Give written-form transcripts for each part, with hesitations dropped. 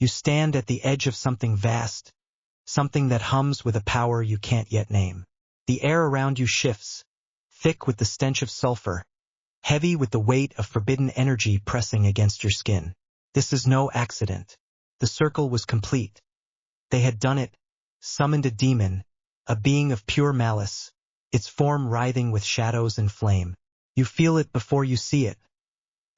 You stand at the edge of something vast, something that hums with a power you can't yet name. The air around you shifts, thick with the stench of sulfur, heavy with the weight of forbidden energy pressing against your skin. This is no accident. The circle was complete. They had done it, summoned a demon, a being of pure malice, its form writhing with shadows and flame. You feel it before you see it.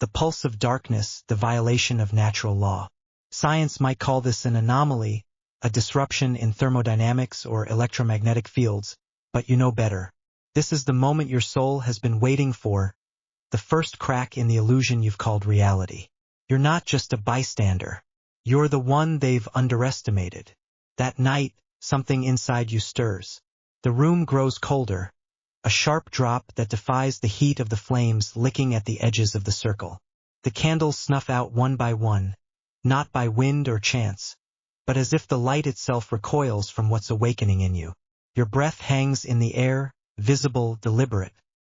The pulse of darkness, the violation of natural law. Science might call this an anomaly, a disruption in thermodynamics or electromagnetic fields, but you know better. This is the moment your soul has been waiting for, the first crack in the illusion you've called reality. You're not just a bystander. You're the one they've underestimated. That night, something inside you stirs. The room grows colder, a sharp drop that defies the heat of the flames licking at the edges of the circle. The candles snuff out one by one, not by wind or chance, but as if the light itself recoils from what's awakening in you. Your breath hangs in the air, visible, deliberate.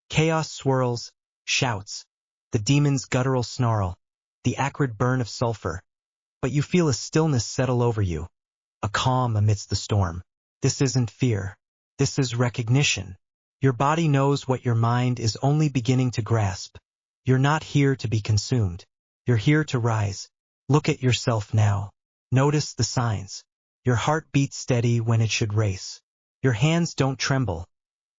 Chaos swirls, shouts, the demon's guttural snarl, the acrid burn of sulfur. But you feel a stillness settle over you, a calm amidst the storm. This isn't fear. This is recognition. Your body knows what your mind is only beginning to grasp. You're not here to be consumed. You're here to rise. Look at yourself now. Notice the signs. Your heart beats steady when it should race. Your hands don't tremble,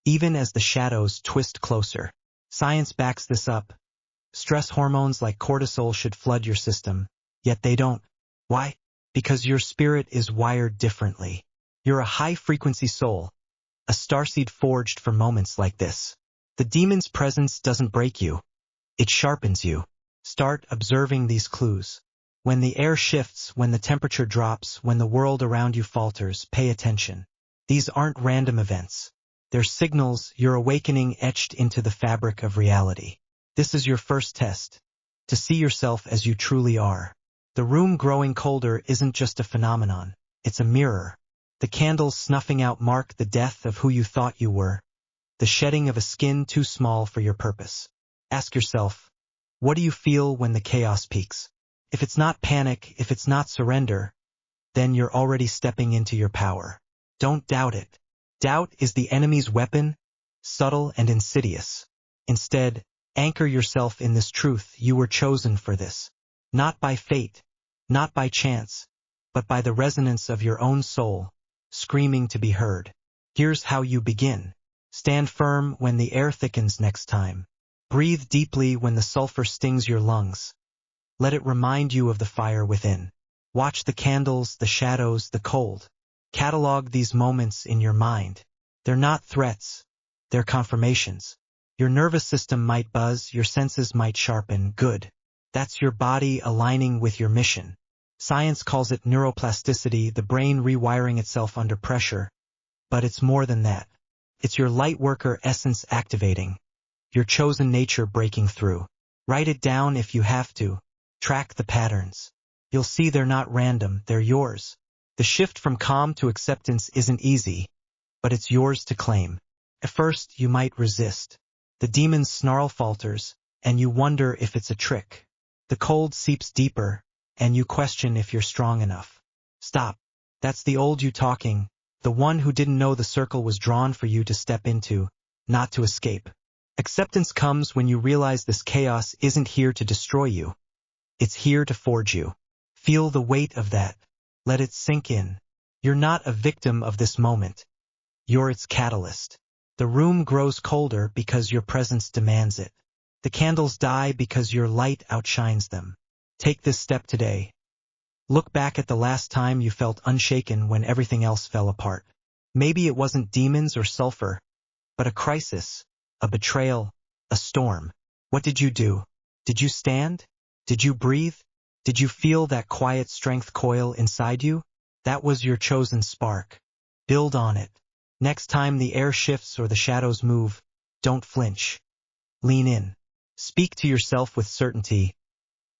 even as the shadows twist closer. Science backs this up. Stress hormones like cortisol should flood your system, yet they don't. Why? Because your spirit is wired differently. You're a high-frequency soul, a starseed forged for moments like this. The demon's presence doesn't break you. It sharpens you. Start observing these clues. When the air shifts, when the temperature drops, when the world around you falters, pay attention. These aren't random events. They're signals, your awakening etched into the fabric of reality. This is your first test, to see yourself as you truly are. The room growing colder isn't just a phenomenon, it's a mirror. The candles snuffing out mark the death of who you thought you were, the shedding of a skin too small for your purpose. Ask yourself, what do you feel when the chaos peaks? If it's not panic, if it's not surrender, then you're already stepping into your power. Don't doubt it. Doubt is the enemy's weapon, subtle and insidious. Instead, anchor yourself in this truth: you were chosen for this. Not by fate, not by chance, but by the resonance of your own soul, screaming to be heard. Here's how you begin. Stand firm when the air thickens next time. Breathe deeply when the sulfur stings your lungs. Let it remind you of the fire within. Watch the candles, the shadows, the cold. Catalog these moments in your mind. They're not threats. They're confirmations. Your nervous system might buzz, your senses might sharpen. Good. That's your body aligning with your mission. Science calls it neuroplasticity, the brain rewiring itself under pressure. But it's more than that. It's your lightworker essence activating. Your chosen nature breaking through. Write it down if you have to. Track the patterns. You'll see they're not random, they're yours. The shift from calm to acceptance isn't easy, but it's yours to claim. At first, you might resist. The demon's snarl falters, and you wonder if it's a trick. The cold seeps deeper, and you question if you're strong enough. Stop. That's the old you talking, the one who didn't know the circle was drawn for you to step into, not to escape. Acceptance comes when you realize this chaos isn't here to destroy you. It's here to forge you. Feel the weight of that. Let it sink in. You're not a victim of this moment. You're its catalyst. The room grows colder because your presence demands it. The candles die because your light outshines them. Take this step today. Look back at the last time you felt unshaken when everything else fell apart. Maybe it wasn't demons or sulfur, but a crisis, a betrayal, a storm. What did you do? Did you stand? Did you breathe? Did you feel that quiet strength coil inside you? That was your chosen spark. Build on it. Next time the air shifts or the shadows move, don't flinch. Lean in. Speak to yourself with certainty.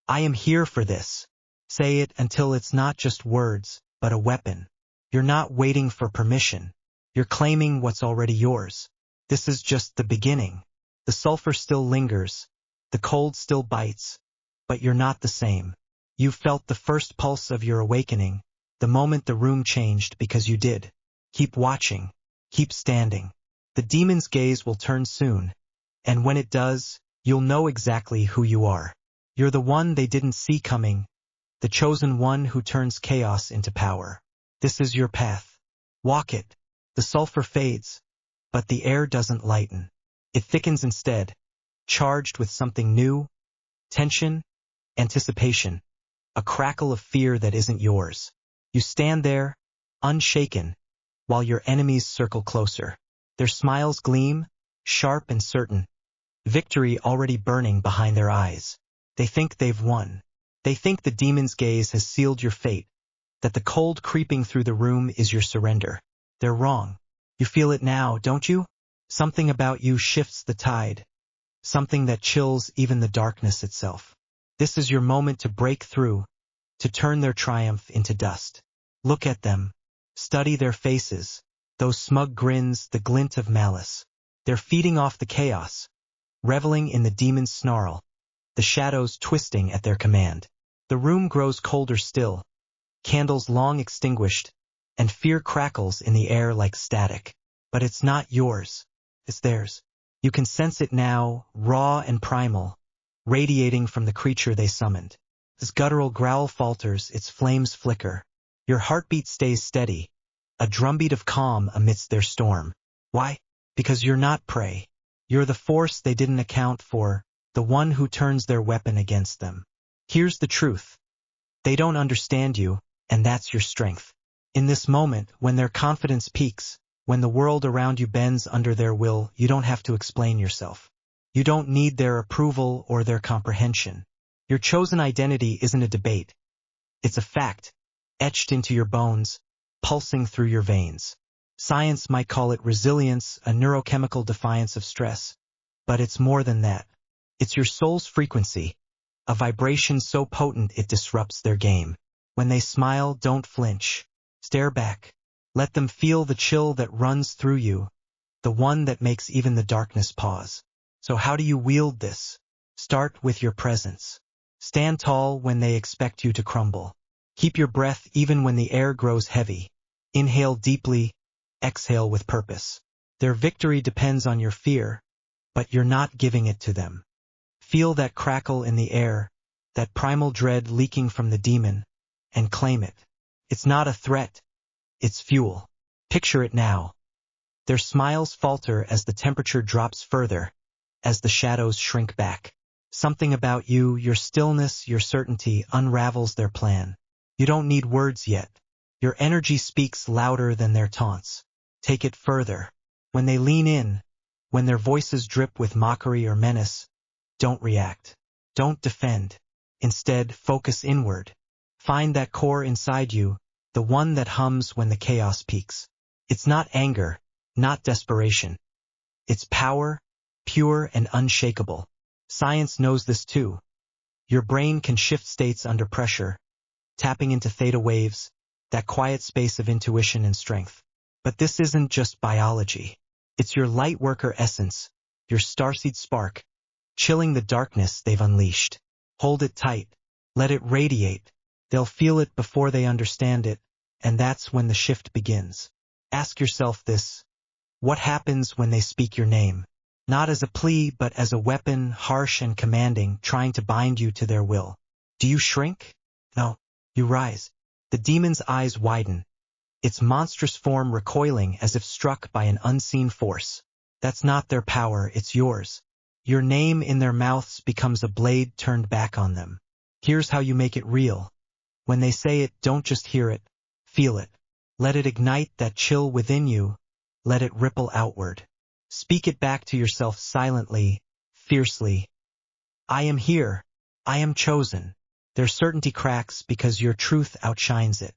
I am here for this. Say it until it's not just words, but a weapon. You're not waiting for permission. You're claiming what's already yours. This is just the beginning. The sulfur still lingers. The cold still bites. But you're not the same. You felt the first pulse of your awakening, the moment the room changed because you did. Keep watching. Keep standing. The demon's gaze will turn soon, and when it does, you'll know exactly who you are. You're the one they didn't see coming, the chosen one who turns chaos into power. This is your path. Walk it. The sulfur fades, but the air doesn't lighten. It thickens instead, charged with something new, tension, anticipation, a crackle of fear that isn't yours. You stand there, unshaken, while your enemies circle closer. Their smiles gleam, sharp and certain, victory already burning behind their eyes. They think they've won. They think the demon's gaze has sealed your fate, that the cold creeping through the room is your surrender. They're wrong. You feel it now, don't you? Something about you shifts the tide, something that chills even the darkness itself. This is your moment to break through, to turn their triumph into dust. Look at them. Study their faces, those smug grins, the glint of malice. They're feeding off the chaos, reveling in the demon's snarl, the shadows twisting at their command. The room grows colder still, candles long extinguished, and fear crackles in the air like static. But it's not yours. It's theirs. You can sense it now, raw and primal, radiating from the creature they summoned. His guttural growl falters, its flames flicker. Your heartbeat stays steady, a drumbeat of calm amidst their storm. Why? Because you're not prey. You're the force they didn't account for, the one who turns their weapon against them. Here's the truth. They don't understand you, and that's your strength. In this moment, when their confidence peaks, when the world around you bends under their will, you don't have to explain yourself. You don't need their approval or their comprehension. Your chosen identity isn't a debate. It's a fact, etched into your bones, pulsing through your veins. Science might call it resilience, a neurochemical defiance of stress. But it's more than that. It's your soul's frequency, a vibration so potent it disrupts their game. When they smile, don't flinch. Stare back. Let them feel the chill that runs through you, the one that makes even the darkness pause. So how do you wield this? Start with your presence. Stand tall when they expect you to crumble. Keep your breath even when the air grows heavy. Inhale deeply, exhale with purpose. Their victory depends on your fear, but you're not giving it to them. Feel that crackle in the air, that primal dread leaking from the demon, and claim it. It's not a threat. It's fuel. Picture it now. Their smiles falter as the temperature drops further, as the shadows shrink back. Something about you, your stillness, your certainty, unravels their plan. You don't need words yet. Your energy speaks louder than their taunts. Take it further. When they lean in, when their voices drip with mockery or menace, don't react. Don't defend. Instead, focus inward. Find that core inside you, the one that hums when the chaos peaks. It's not anger, not desperation. It's power, pure and unshakable. Science knows this too. Your brain can shift states under pressure, tapping into theta waves, that quiet space of intuition and strength. But this isn't just biology. It's your light worker essence, your starseed spark, chilling the darkness they've unleashed. Hold it tight. Let it radiate. They'll feel it before they understand it, and that's when the shift begins. Ask yourself this. What happens when they speak your name? Not as a plea, but as a weapon, harsh and commanding, trying to bind you to their will. Do you shrink? No. You rise. The demon's eyes widen, its monstrous form recoiling as if struck by an unseen force. That's not their power, it's yours. Your name in their mouths becomes a blade turned back on them. Here's how you make it real. When they say it, don't just hear it, feel it. Let it ignite that chill within you. Let it ripple outward. Speak it back to yourself silently, fiercely. I am here. I am chosen. Their certainty cracks because your truth outshines it.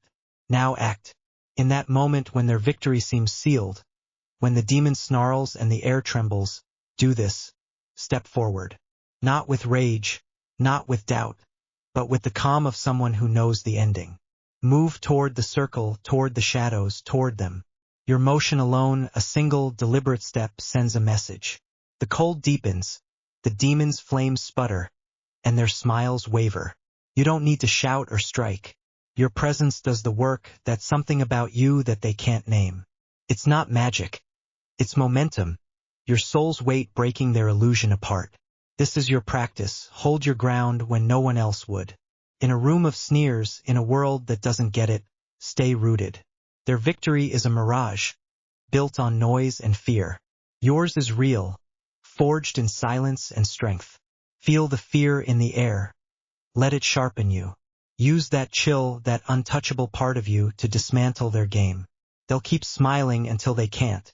Now act. In that moment when their victory seems sealed, when the demon snarls and the air trembles, do this. Step forward. Not with rage, not with doubt, but with the calm of someone who knows the ending. Move toward the circle, toward the shadows, toward them. Your motion alone, a single, deliberate step, sends a message. The cold deepens, the demon's flames sputter, and their smiles waver. You don't need to shout or strike. Your presence does the work. That's something about you that they can't name. It's not magic. It's momentum. Your soul's weight breaking their illusion apart. This is your practice. Hold your ground when no one else would. In a room of sneers, in a world that doesn't get it, stay rooted. Their victory is a mirage, built on noise and fear. Yours is real, forged in silence and strength. Feel the fear in the air. Let it sharpen you. Use that chill, that untouchable part of you to dismantle their game. They'll keep smiling until they can't,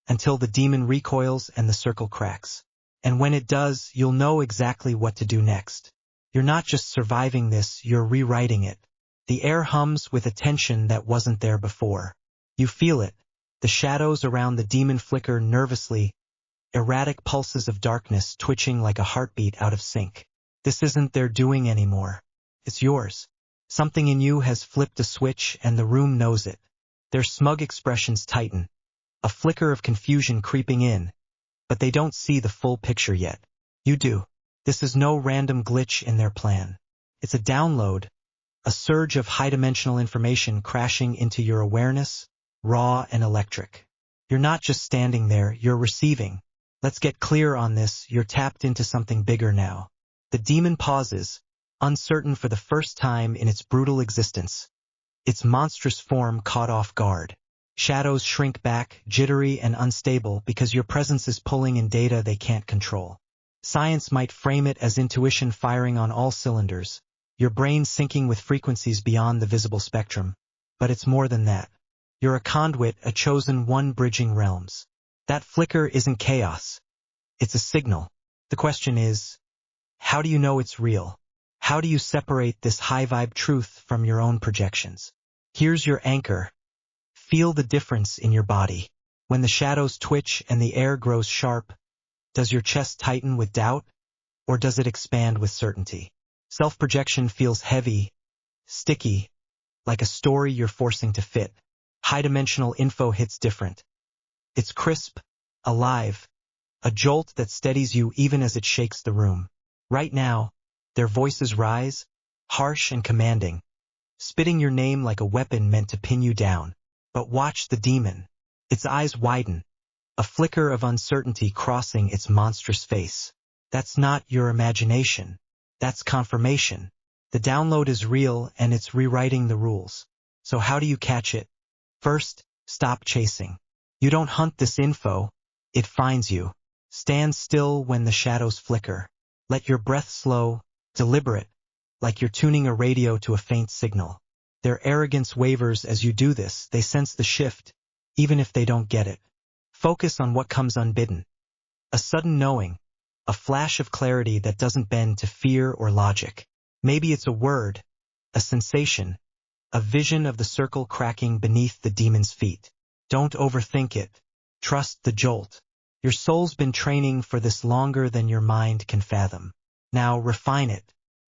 until the demon recoils and the circle cracks. And when it does, you'll know exactly what to do next. You're not just surviving this, you're rewriting it. The air hums with a tension that wasn't there before. You feel it. The shadows around the demon flicker nervously, erratic pulses of darkness twitching like a heartbeat out of sync. This isn't their doing anymore. It's yours. Something in you has flipped a switch and the room knows it. Their smug expressions tighten, a flicker of confusion creeping in, but they don't see the full picture yet. You do. This is no random glitch in their plan. It's a download, a surge of high-dimensional information crashing into your awareness, raw and electric. You're not just standing there, you're receiving. Let's get clear on this, you're tapped into something bigger now. The demon pauses, uncertain for the first time in its brutal existence. Its monstrous form caught off guard. Shadows shrink back, jittery and unstable because your presence is pulling in data they can't control. Science might frame it as intuition firing on all cylinders, your brain syncing with frequencies beyond the visible spectrum. But it's more than that. You're a conduit, a chosen one bridging realms. That flicker isn't chaos. It's a signal. The question is, how do you know it's real? How do you separate this high-vibe truth from your own projections? Here's your anchor. Feel the difference in your body. When the shadows twitch and the air grows sharp, does your chest tighten with doubt, or does it expand with certainty? Self-projection feels heavy, sticky, like a story you're forcing to fit. High-dimensional info hits different. It's crisp, alive, a jolt that steadies you even as it shakes the room. Right now, their voices rise, harsh and commanding, spitting your name like a weapon meant to pin you down. But watch the demon. Its eyes widen, a flicker of uncertainty crossing its monstrous face. That's not your imagination. That's confirmation. The download is real and it's rewriting the rules. So how do you catch it? First, stop chasing. You don't hunt this info, it finds you. Stand still when the shadows flicker. Let your breath slow, deliberate, like you're tuning a radio to a faint signal. Their arrogance wavers as you do this, they sense the shift, even if they don't get it. Focus on what comes unbidden. A sudden knowing, a flash of clarity that doesn't bend to fear or logic. Maybe it's a word, a sensation, a vision of the circle cracking beneath the demon's feet. Don't overthink it. Trust the jolt. Your soul's been training for this longer than your mind can fathom. Now refine it.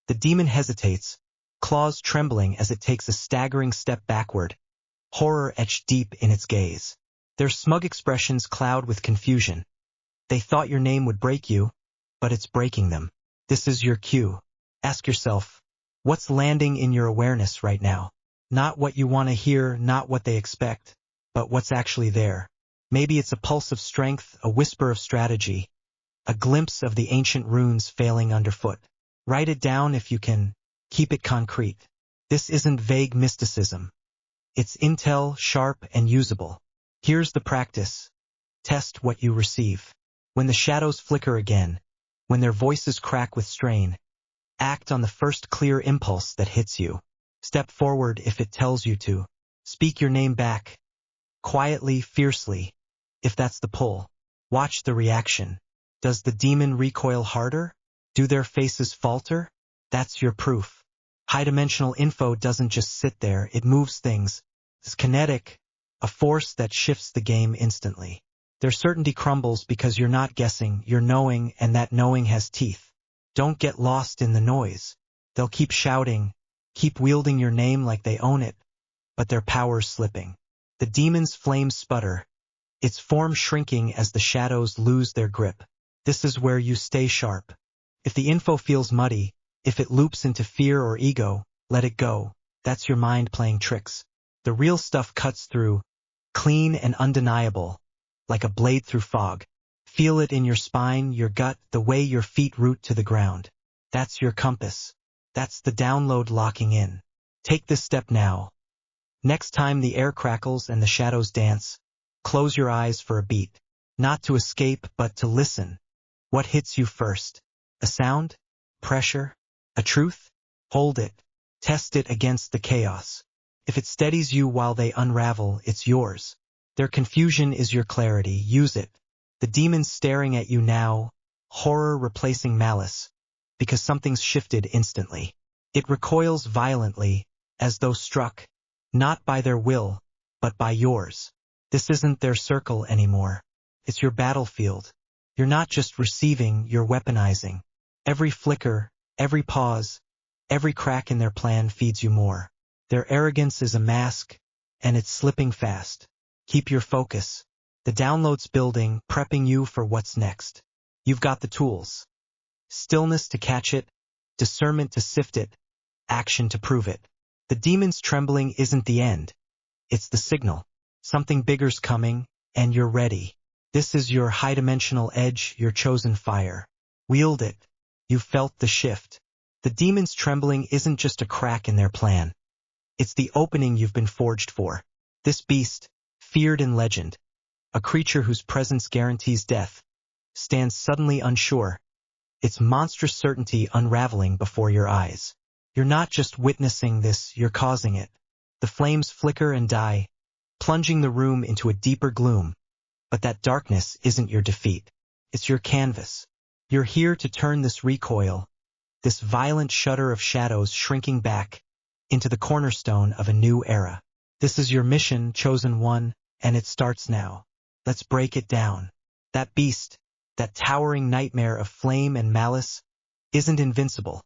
The demon hesitates, claws trembling as it takes a staggering step backward, horror etched deep in its gaze. Their smug expressions cloud with confusion. They thought your name would break you, but it's breaking them. This is your cue. Ask yourself, what's landing in your awareness right now? Not what you want to hear, not what they expect, but what's actually there. Maybe it's a pulse of strength, a whisper of strategy, a glimpse of the ancient runes failing underfoot. Write it down if you can. Keep it concrete. This isn't vague mysticism. It's intel, sharp and usable. Here's the practice. Test what you receive. When the shadows flicker again, when their voices crack with strain, act on the first clear impulse that hits you. Step forward if it tells you to. Speak your name back. Quietly, fiercely, if that's the pull. Watch the reaction. Does the demon recoil harder? Do their faces falter? That's your proof. High-dimensional info doesn't just sit there, it moves things. It's kinetic, a force that shifts the game instantly. Their certainty crumbles because you're not guessing, you're knowing, and that knowing has teeth. Don't get lost in the noise. They'll keep shouting, keep wielding your name like they own it, but their power's slipping. The demon's flames sputter, its form shrinking as the shadows lose their grip. This is where you stay sharp. If the info feels muddy, If it loops into fear or ego, let it go. That's your mind playing tricks. The real stuff cuts through, clean and undeniable, like a blade through fog. Feel it in your spine, your gut, the way your feet root to the ground. That's your compass. That's the download locking in. Take this step now. Next time the air crackles and the shadows dance, close your eyes for a beat. Not to escape, but to listen. What hits you first? A sound? Pressure? A truth? Hold it. Test it against the chaos. If it steadies you while they unravel, it's yours. Their confusion is your clarity. Use it. The demon's staring at you now, horror replacing malice, because something's shifted instantly. It recoils violently, as though struck, not by their will, but by yours. This isn't their circle anymore. It's your battlefield. You're not just receiving, you're weaponizing. Every flicker, every pause, every crack in their plan feeds you more. Their arrogance is a mask, and it's slipping fast. Keep your focus. The download's building, prepping you for what's next. You've got the tools. Stillness to catch it, discernment to sift it, action to prove it. The demon's trembling isn't the end. It's the signal. Something bigger's coming, and you're ready. This is your high-dimensional edge, your chosen fire. Wield it. You've felt the shift. The demon's trembling isn't just a crack in their plan. It's the opening you've been forged for. This beast, feared in legend, a creature whose presence guarantees death, stands suddenly unsure, its monstrous certainty unraveling before your eyes. You're not just witnessing this, you're causing it. The flames flicker and die, plunging the room into a deeper gloom. But that darkness isn't your defeat. It's your canvas. You're here to turn this recoil, this violent shudder of shadows shrinking back, into the cornerstone of a new era. This is your mission, chosen one, and it starts now. Let's break it down. That beast, that towering nightmare of flame and malice, isn't invincible.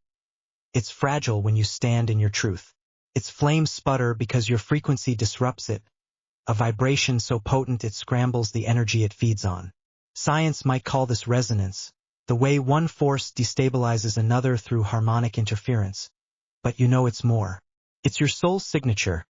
It's fragile when you stand in your truth. Its flames sputter because your frequency disrupts it, a vibration so potent it scrambles the energy it feeds on. Science might call this resonance, the way one force destabilizes another through harmonic interference. But you know it's more. It's your soul's signature,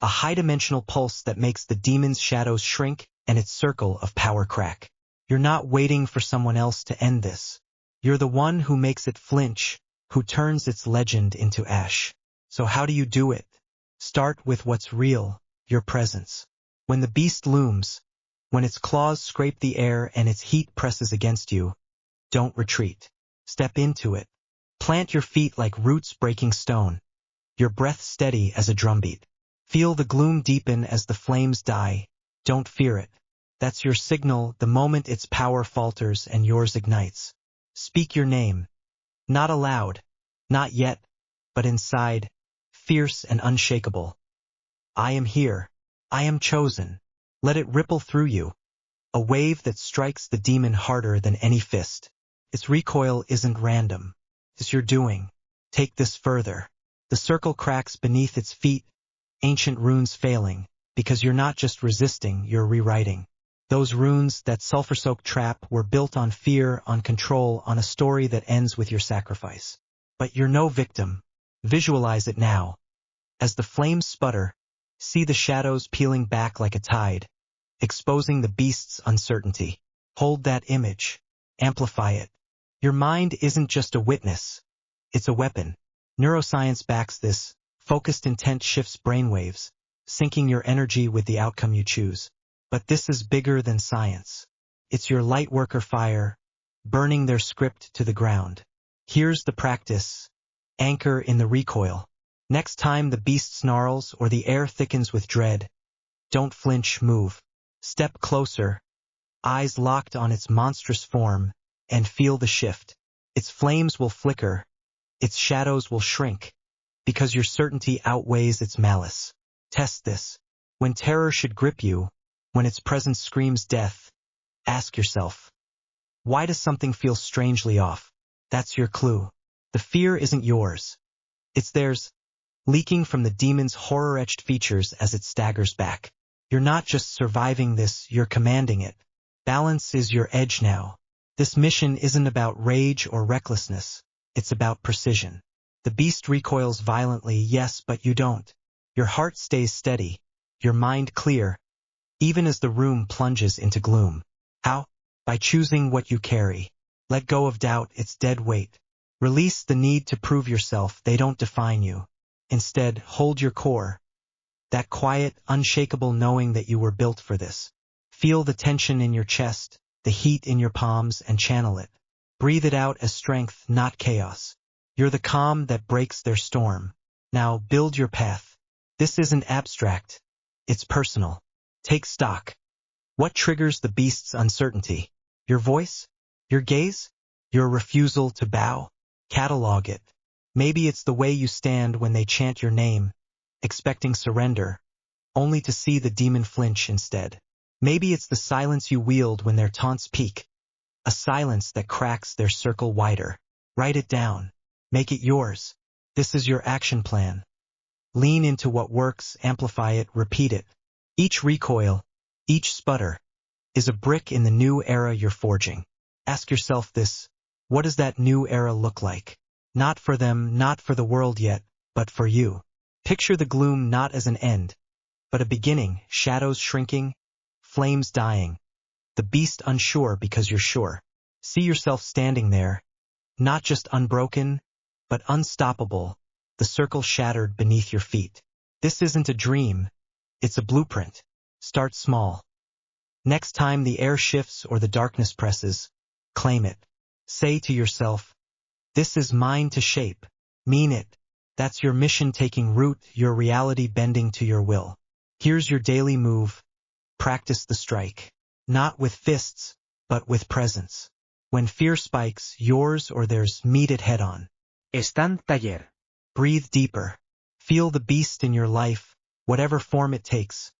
a high-dimensional pulse that makes the demon's shadows shrink and its circle of power crack. You're not waiting for someone else to end this. You're the one who makes it flinch, who turns its legend into ash. So how do you do it? Start with what's real, your presence. When the beast looms, when its claws scrape the air and its heat presses against you, don't retreat. Step into it. Plant your feet like roots breaking stone, your breath steady as a drumbeat. Feel the gloom deepen as the flames die. Don't fear it. That's your signal the moment its power falters and yours ignites. Speak your name. Not aloud, not yet, but inside, fierce and unshakable. I am here. I am chosen. Let it ripple through you. A wave that strikes the demon harder than any fist. Its recoil isn't random. It's your doing. Take this further. The circle cracks beneath its feet, ancient runes failing, because you're not just resisting, you're rewriting. Those runes, that sulfur-soaked trap, were built on fear, on control, on a story that ends with your sacrifice. But you're no victim. Visualize it now. As the flames sputter, see the shadows peeling back like a tide, exposing the beast's uncertainty. Hold that image. Amplify it. Your mind isn't just a witness. It's a weapon. Neuroscience backs this. Focused intent shifts brainwaves, syncing your energy with the outcome you choose. But this is bigger than science. It's your lightworker fire, burning their script to the ground. Here's the practice. Anchor in the recoil. Next time the beast snarls or the air thickens with dread, don't flinch, move. Step closer, eyes locked on its monstrous form, and feel the shift. Its flames will flicker, its shadows will shrink, because your certainty outweighs its malice. Test this. When terror should grip you, when its presence screams death, ask yourself, why does something feel strangely off? That's your clue. The fear isn't yours. It's theirs, leaking from the demon's horror-etched features as it staggers back. You're not just surviving this, you're commanding it. Balance is your edge now. This mission isn't about rage or recklessness. It's about precision. The beast recoils violently, yes, but you don't. Your heart stays steady, your mind clear, even as the room plunges into gloom. How? By choosing what you carry. Let go of doubt, its dead weight. Release the need to prove yourself, they don't define you. Instead, hold your core. That quiet, unshakable knowing that you were built for this. Feel the tension in your chest, the heat in your palms, and channel it. Breathe it out as strength, not chaos. You're the calm that breaks their storm. Now build your path. This isn't abstract. It's personal. Take stock. What triggers the beast's uncertainty? Your voice? Your gaze? Your refusal to bow? Catalog it. Maybe it's the way you stand when they chant your name, expecting surrender, only to see the demon flinch instead. Maybe it's the silence you wield when their taunts peak, a silence that cracks their circle wider. Write it down. Make it yours. This is your action plan. Lean into what works, amplify it, repeat it. Each recoil, each sputter, is a brick in the new era you're forging. Ask yourself this: what does that new era look like? Not for them, not for the world yet, but for you. Picture the gloom not as an end, but a beginning, shadows shrinking, flames dying, the beast unsure because you're sure. See yourself standing there, not just unbroken, but unstoppable, the circle shattered beneath your feet. This isn't a dream, it's a blueprint. Start small. Next time the air shifts or the darkness presses, claim it. Say to yourself, this is mine to shape. Mean it. That's your mission taking root, your reality bending to your will. Here's your daily move. Practice the strike. Not with fists, but with presence. When fear spikes, yours or theirs, meet it head on. Stand taller. Breathe deeper. Feel the beast in your life, whatever form it takes.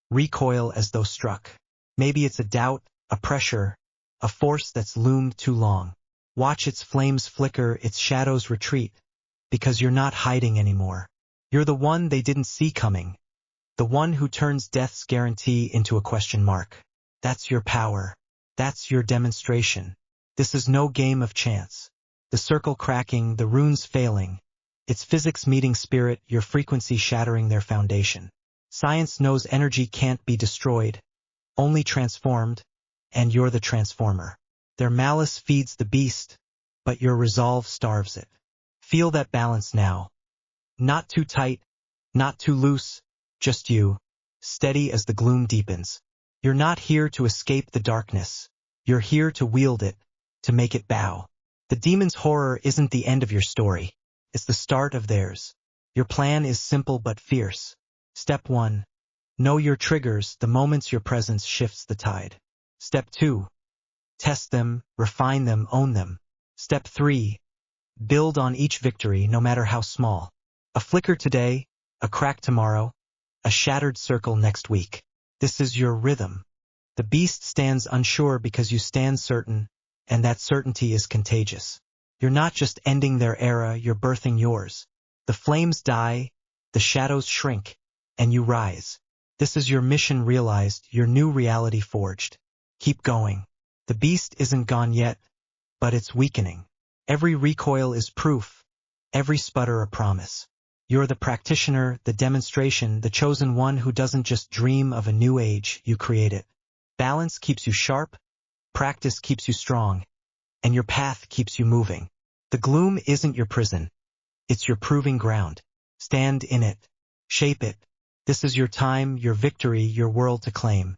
Recoil as though struck. Maybe it's a doubt, a pressure, a force that's loomed too long. Watch its flames flicker, its shadows retreat, because you're not hiding anymore. You're the one they didn't see coming, the one who turns death's guarantee into a question mark. That's your power. That's your demonstration. This is no game of chance. The circle cracking, the runes failing. It's physics meeting spirit, your frequency shattering their foundation. Science knows energy can't be destroyed, only transformed, and you're the transformer. Their malice feeds the beast, but your resolve starves it. Feel that balance now. Not too tight, not too loose, just you, steady as the gloom deepens. You're not here to escape the darkness. You're here to wield it, to make it bow. The demon's horror isn't the end of your story. It's the start of theirs. Your plan is simple but fierce. Step 1. Know your triggers, the moments your presence shifts the tide. Step 2. Test them, refine them, own them. Step 3. Build on each victory, no matter how small. A flicker today, a crack tomorrow, a shattered circle next week. This is your rhythm. The beast stands unsure because you stand certain, and that certainty is contagious. You're not just ending their era, you're birthing yours. The flames die, the shadows shrink, and you rise. This is your mission realized, your new reality forged. Keep going. The beast isn't gone yet, but it's weakening. Every recoil is proof, every sputter a promise. You're the practitioner, the demonstration, the chosen one who doesn't just dream of a new age, you create it. Balance keeps you sharp, practice keeps you strong, and your path keeps you moving. The gloom isn't your prison. It's your proving ground. Stand in it. Shape it. This is your time, your victory, your world to claim.